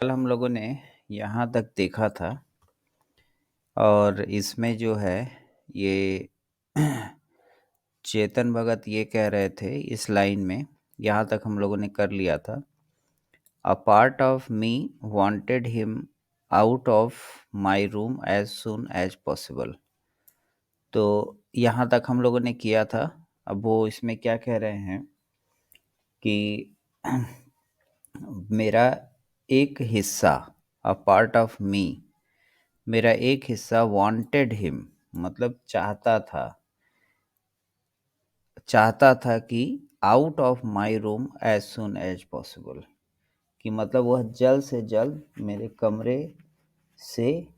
कल हम लोगों ने यहाँ तक देखा था और इसमें जो है ये चेतन भगत ये कह रहे थे इस लाइन में, यहाँ तक हम लोगों ने कर लिया था। A part of me wanted him out of my room as soon as possible. तो यहाँ तक हम लोगों ने किया था। अब वो इसमें क्या कह रहे हैं कि मेरा एक हिस्सा, अ पार्ट ऑफ मी, मेरा एक हिस्सा वांटेड हिम मतलब चाहता था कि out of my room as soon as possible, कि मतलब वह जल्द से जल्द मेरे कमरे से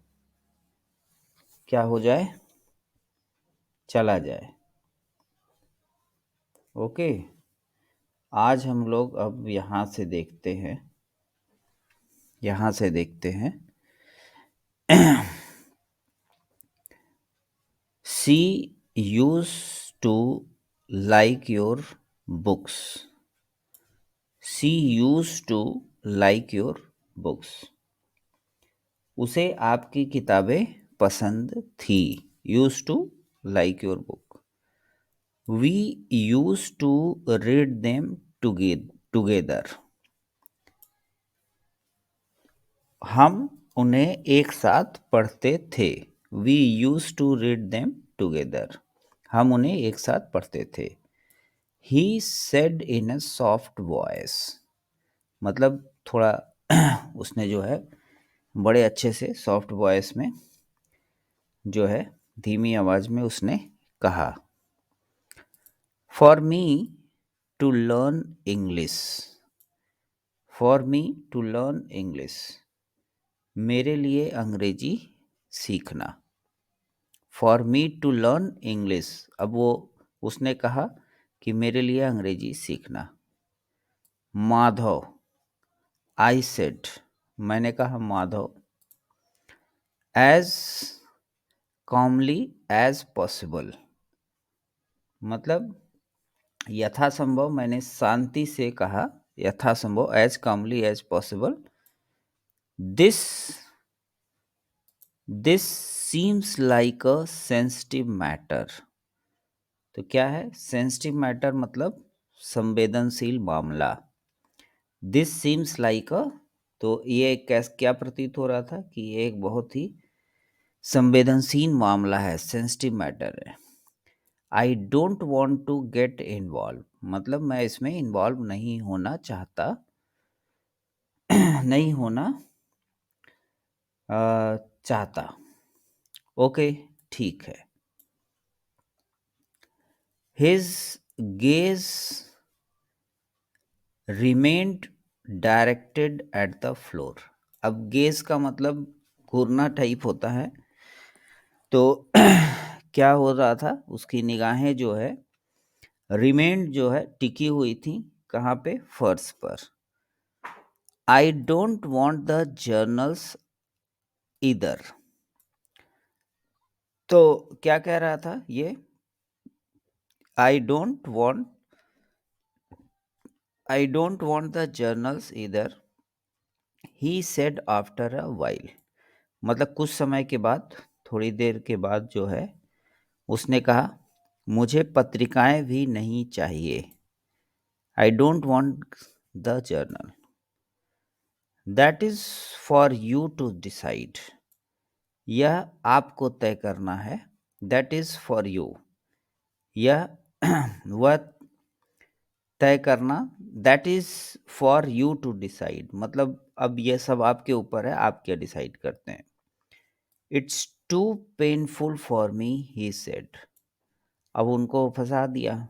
क्या हो जाए, चला जाए। ओके, आज हम लोग अब यहाँ से देखते हैं she used to like your books. She used to like your books. उसे आपकी किताबें पसंद थी। Used to like your book. We used to read them together. हम उन्हें एक साथ पढ़ते थे। We used to read them together. हम उन्हें एक साथ पढ़ते थे। He said in a soft voice, मतलब थोड़ा उसने जो है बड़े अच्छे से सॉफ्ट वॉइस में जो है धीमी आवाज में उसने कहा, for me to learn English. For me to learn English, मेरे लिए अंग्रेजी सीखना। For me to learn English, अब वो उसने कहा कि मेरे लिए अंग्रेजी सीखना। माधव, आई सेड, मैंने कहा Madhav, as calmly as possible, मतलब यथासंभव मैंने शांति से कहा, यथासंभव, as calmly as possible. This seems like a sensitive matter. तो क्या है सेंसिटिव मैटर, मतलब संवेदनशील मामला। दिस सीम्स लाइक अ, तो ये क्या प्रतीत हो रहा था कि ये एक बहुत ही संवेदनशील मामला है, सेंसिटिव मैटर है। I don't want to get involve, मतलब मैं इसमें इन्वॉल्व नहीं होना चाहता, नहीं होना चाहता। ओके, ठीक है। His gaze remained directed at the floor. अब गेज का मतलब घूरना टाइप होता है, तो क्या हो रहा था, उसकी निगाहें जो है रिमेंड जो है टिकी हुई थी, कहाँ पे, फर्श पर। I don't want the journals इधर। तो क्या कह रहा था ये, I don't want the journals इधर, he said after a while, मतलब कुछ समय के बाद, थोड़ी देर के बाद जो है उसने कहा, मुझे पत्रिकाएं भी नहीं चाहिए। I don't want the journal, that is for you to decide, यह आपको तय करना है। दैट इज फॉर यू, यह वह तय करना, that is for you to decide, मतलब अब यह सब आपके ऊपर है, आप क्या डिसाइड करते हैं। It's too painful for me, he said. अब उनको फंसा दिया।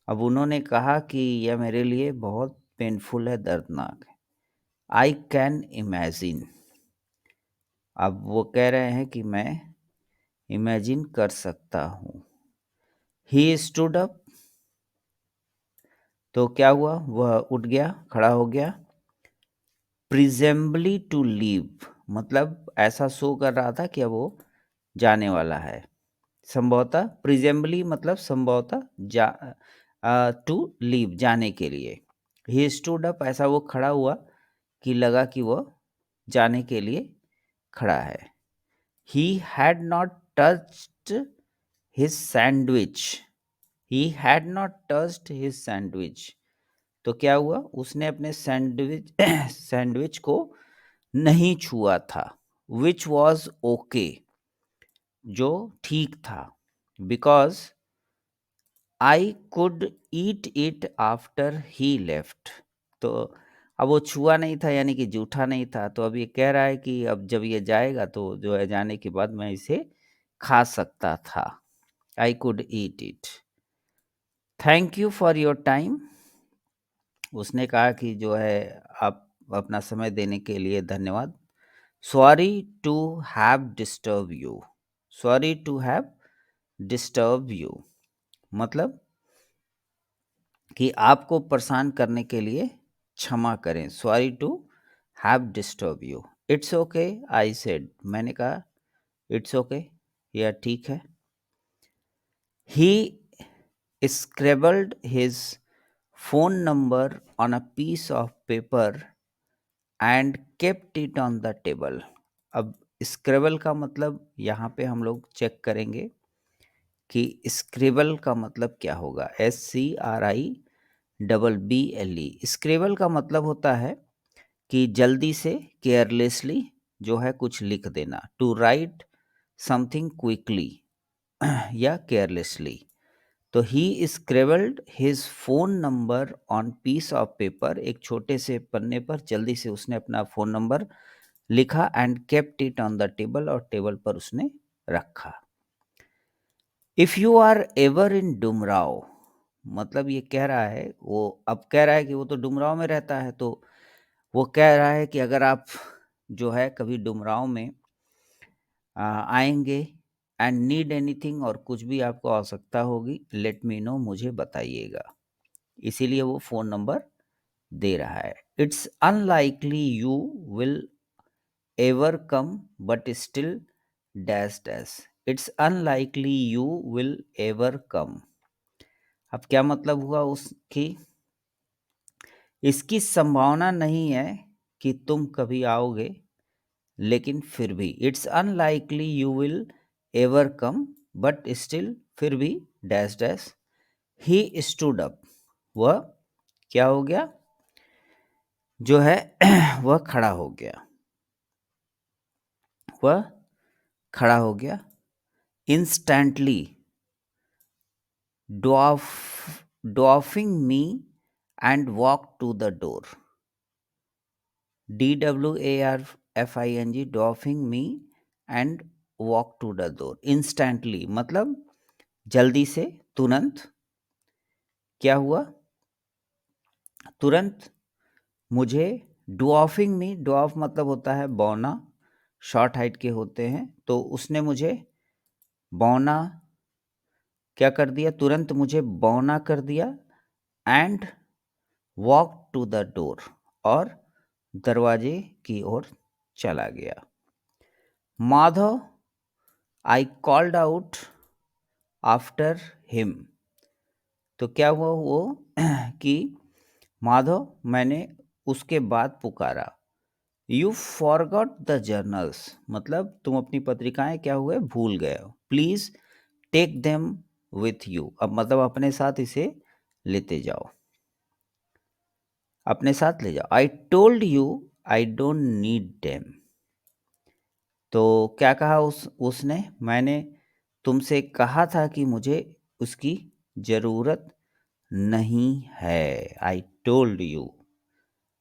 अब उन्होंने कहा कि यह मेरे लिए बहुत पेनफुल है, दर्दनाक है। आई कैन इमेजिन, अब वो कह रहे हैं कि मैं इमेजिन कर सकता हूँ। ही स्टूड अप, तो क्या हुआ, वह उठ गया, खड़ा हो गया। प्रिजेम्बली टू लीव, मतलब ऐसा शो कर रहा था कि अब वो जाने वाला है। संभवतः, प्रिजेम्बली मतलब संभवतः टू लीव, जाने के लिए। ही स्टूड अप, ऐसा वो खड़ा हुआ कि लगा कि वो जाने के लिए खड़ा है। He had not touched his sandwich. He had not touched his sandwich. तो क्या हुआ, उसने अपने सैंडविच सैंडविच को नहीं छुआ था। विच वॉज ओके, जो ठीक था। Because I could eat it after he left. तो अब वो छुआ नहीं था, यानी कि जूठा नहीं था। तो अब ये कह रहा है कि अब जब ये जाएगा तो जो है जाने के बाद मैं इसे खा सकता था। I could eat it. Thank you for your time. उसने कहा कि जो है आप अपना समय देने के लिए धन्यवाद। Sorry to have disturb you. Sorry to have disturb you मतलब कि आपको परेशान करने के लिए क्षमा करें। Sorry to have disturb you. It's okay I said. मैंने कहा इट्स ओके, यह ठीक है। He scribbled his phone number on a piece of paper and kept it on the table. अब स्क्रेबल का मतलब यहाँ पे हम लोग चेक करेंगे कि स्क्रिबल का मतलब क्या होगा। SCRIBBLE। स्क्रिबल का मतलब होता है कि जल्दी से, केयरलेसली जो है कुछ लिख देना। टू राइट समथिंग क्विकली या केयरलेसली। तो he scribbled his phone number on piece of paper. एक छोटे से पन्ने पर जल्दी से उसने अपना फोन नंबर लिखा and kept it on the table, और टेबल पर उसने रखा। If you are ever in Dumraon, मतलब ये कह रहा है, वो अब कह रहा है कि वो तो डुमराव में रहता है। तो वो कह रहा है कि अगर आप जो है कभी डुमराव में आएंगे एंड नीड एनीथिंग, और कुछ भी आपको आवश्यकता होगी, लेट मी नो, मुझे बताइएगा। इसीलिए वो फ़ोन नंबर दे रहा है। It's unlikely you will ever come but still dash dash. It's unlikely you will ever come. अब क्या मतलब हुआ उसकी, इसकी संभावना नहीं है कि तुम कभी आओगे, लेकिन फिर भी। It's unlikely you will ever come but still, फिर भी dash dash. He stood up, वह क्या हो गया, जो है वह खड़ा हो गया। वह खड़ा हो गया। Instantly dwarfing me and walk to the door. DWARFING, dwarfing me and walk to the door. Instantly मतलब जल्दी से, तुरंत। क्या हुआ, तुरंत मुझे, डॉफिंग मी, डॉफ मतलब होता है बौना, शॉर्ट हाइट के होते हैं। तो उसने मुझे बौना क्या कर दिया, तुरंत मुझे बौना कर दिया। And walk to the door, और दरवाजे की ओर चला गया। Madhav, I called out after him. तो क्या हुआ वो कि माधव, मैंने उसके बाद पुकारा। यू फॉरगॉट द जर्नल्स, मतलब तुम अपनी पत्रिकाएं क्या हुए, भूल गए हो। Please take them with you. अब मतलब अपने साथ इसे लेते जाओ, अपने साथ ले जाओ। आई told you I don't need them. तो क्या कहा उसने, मैंने तुमसे कहा था कि मुझे उसकी जरूरत नहीं है। I told you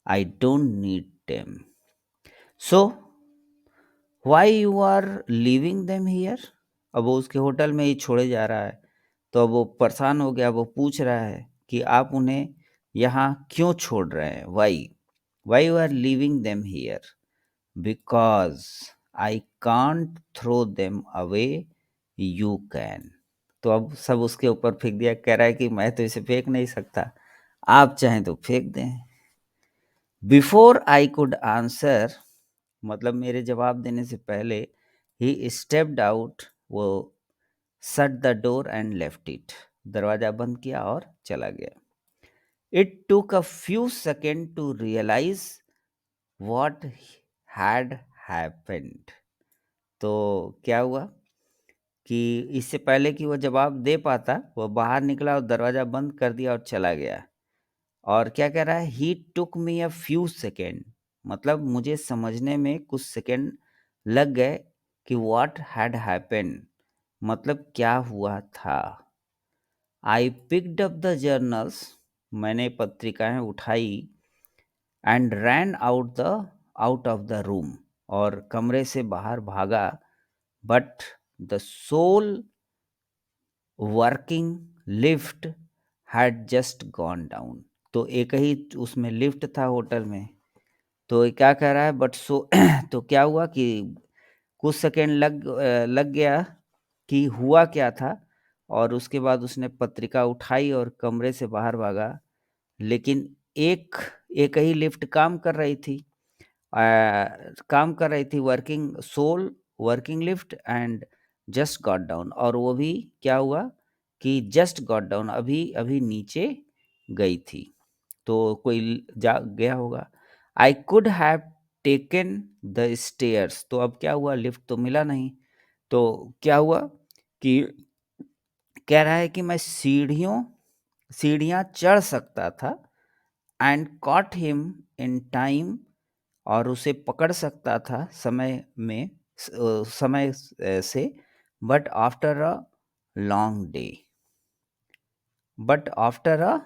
I don't need them. So why you are leaving them here. अब वो उसके होटल में ही छोड़े जा रहा है। तो अब वो परेशान हो गया। वो पूछ रहा है कि आप उन्हें यहाँ क्यों छोड़ रहे हैं। Why you are leaving them here. Because I can't throw them away, you can. तो अब सब उसके ऊपर फेंक दिया। कह रहा है कि मैं तो इसे फेंक नहीं सकता, आप चाहें तो फेंक दें। बिफोर आई कुड आंसर, मतलब मेरे जवाब देने से पहले, ही स्टेप्ड आउट, वो shut the door and left it, दरवाजा बंद किया और चला गया। It took a few second to realise what had happened. तो क्या हुआ कि इससे पहले कि वो जवाब दे पाता, वो बाहर निकला और दरवाज़ा बंद कर दिया और चला गया। और क्या कह रहा है, ही टुक मी अ फ्यू सेकेंड, मतलब मुझे समझने में कुछ सेकेंड लग गए कि व्हाट हैड हैपेंड, मतलब क्या हुआ था। I picked up the journals, मैंने पत्रिकाएं उठाई, and ran out of the room, और कमरे से बाहर भागा। But the sole working lift had just gone down. तो एक ही उसमें लिफ्ट था होटल में। तो ये क्या कह रहा है, बट सो तो क्या हुआ कि कुछ सेकेंड लग गया कि हुआ क्या था, और उसके बाद उसने पत्रिका उठाई और कमरे से बाहर भागा। लेकिन एक एक ही लिफ्ट काम कर रही थी, working lift and just got down, और वो भी क्या हुआ कि जस्ट गॉट डाउन, अभी अभी नीचे गई थी। तो कोई जा गया होगा। I could have taken the stairs, तो अब क्या हुआ, लिफ्ट तो मिला नहीं। तो क्या हुआ कि कह रहा है कि मैं सीढ़ियां चढ़ सकता था, and cot him in time, और उसे पकड़ सकता था समय से। But after a long day, but after a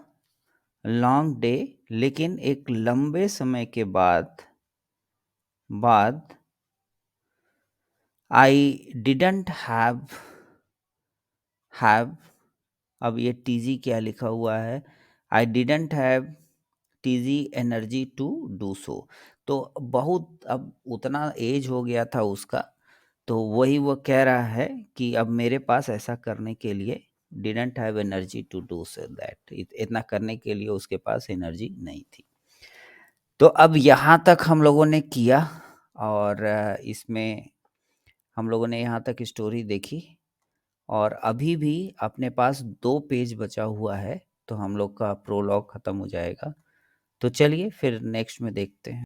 long day, लेकिन एक लंबे समय के बाद आई डिडंट हैव, अब ये टीजी क्या लिखा हुआ है, आई डिडंट हैव टीजी एनर्जी टू डू सो। तो बहुत अब उतना एज हो गया था उसका, तो वही वो कह रहा है कि अब मेरे पास ऐसा करने के लिए didn't have energy to do so that, इतना करने के लिए उसके पास एनर्जी नहीं थी। तो अब यहाँ तक हम लोगों ने किया, और इसमें हम लोगों ने यहाँ तक स्टोरी देखी, और अभी भी अपने पास 2 पेज बचा हुआ है, तो हम लोग का प्रोलॉग खत्म हो जाएगा। तो चलिए फिर नेक्स्ट में देखते हैं।